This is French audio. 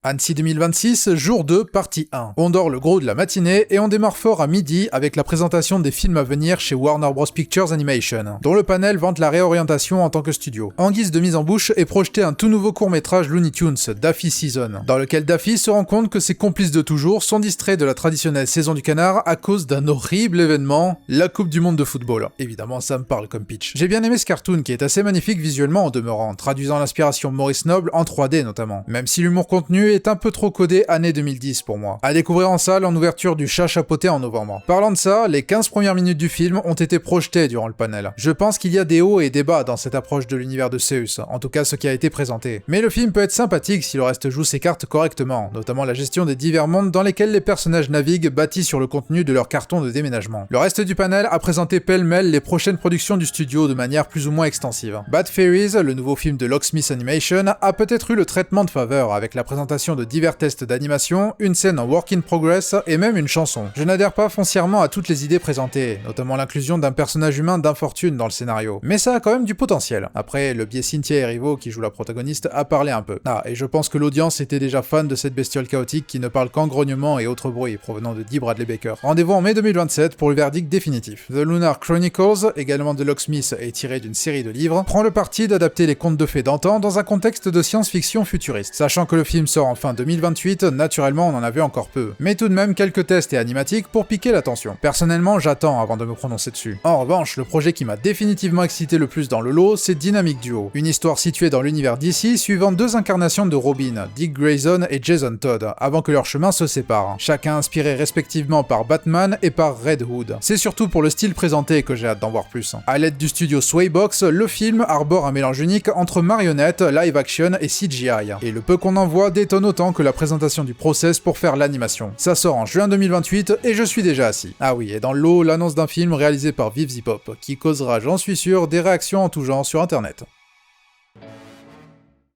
Annecy 2026, jour 2, partie 1. On dort le gros de la matinée et on démarre fort à midi avec la présentation des films à venir chez Warner Bros Pictures Animation, dont le panel vante la réorientation en tant que studio. En guise de mise en bouche est projeté un tout nouveau court-métrage Looney Tunes, Daffy Season, dans lequel Daffy se rend compte que ses complices de toujours sont distraits de la traditionnelle saison du canard à cause d'un horrible événement, la Coupe du Monde de football. Évidemment, ça me parle comme pitch. J'ai bien aimé ce cartoon qui est assez magnifique visuellement en demeurant, traduisant l'inspiration Maurice Noble en 3D notamment, même si l'humour contenu est un peu trop codé année 2010 pour moi. À découvrir en salle en ouverture du Chat chapeauté en novembre. Parlant de ça, les 15 premières minutes du film ont été projetées durant le panel. Je pense qu'il y a des hauts et des bas dans cette approche de l'univers de Seuss, en tout cas ce qui a été présenté. Mais le film peut être sympathique si le reste joue ses cartes correctement, notamment la gestion des divers mondes dans lesquels les personnages naviguent bâtis sur le contenu de leur carton de déménagement. Le reste du panel a présenté pêle-mêle les prochaines productions du studio de manière plus ou moins extensive. Bad Fairies, le nouveau film de Locksmith Animation, a peut-être eu le traitement de faveur avec la présentation de divers tests d'animation, une scène en work in progress et même une chanson. Je n'adhère pas foncièrement à toutes les idées présentées, notamment l'inclusion d'un personnage humain d'infortune dans le scénario, mais ça a quand même du potentiel. Après, le biais Cynthia Erivo, qui joue la protagoniste, a parlé un peu. Ah, et je pense que l'audience était déjà fan de cette bestiole chaotique qui ne parle qu'en grognement et autres bruits provenant de D. Bradley Baker. Rendez-vous en mai 2027 pour le verdict définitif. The Lunar Chronicles, également de Locksmith et tiré d'une série de livres, prend le parti d'adapter les contes de fées d'antan dans un contexte de science-fiction futuriste. Sachant que le film sort en fin 2028, naturellement on en a vu encore peu. Mais tout de même quelques tests et animatiques pour piquer l'attention. Personnellement, j'attends avant de me prononcer dessus. En revanche, le projet qui m'a définitivement excité le plus dans le lot, c'est Dynamic Duo. Une histoire située dans l'univers d'ici, suivant deux incarnations de Robin, Dick Grayson et Jason Todd, avant que leurs chemins se séparent. Chacun inspiré respectivement par Batman et par Red Hood. C'est surtout pour le style présenté que j'ai hâte d'en voir plus. À l'aide du studio Swaybox, le film arbore un mélange unique entre marionnette, live action et CGI. Et le peu qu'on en voit détonne autant que la présentation du process pour faire l'animation. Ça sort en juin 2028 et je suis déjà assis. Ah oui, et dans le lot, l'annonce d'un film réalisé par Viv Zipop, qui causera, j'en suis sûr, des réactions en tout genre sur internet.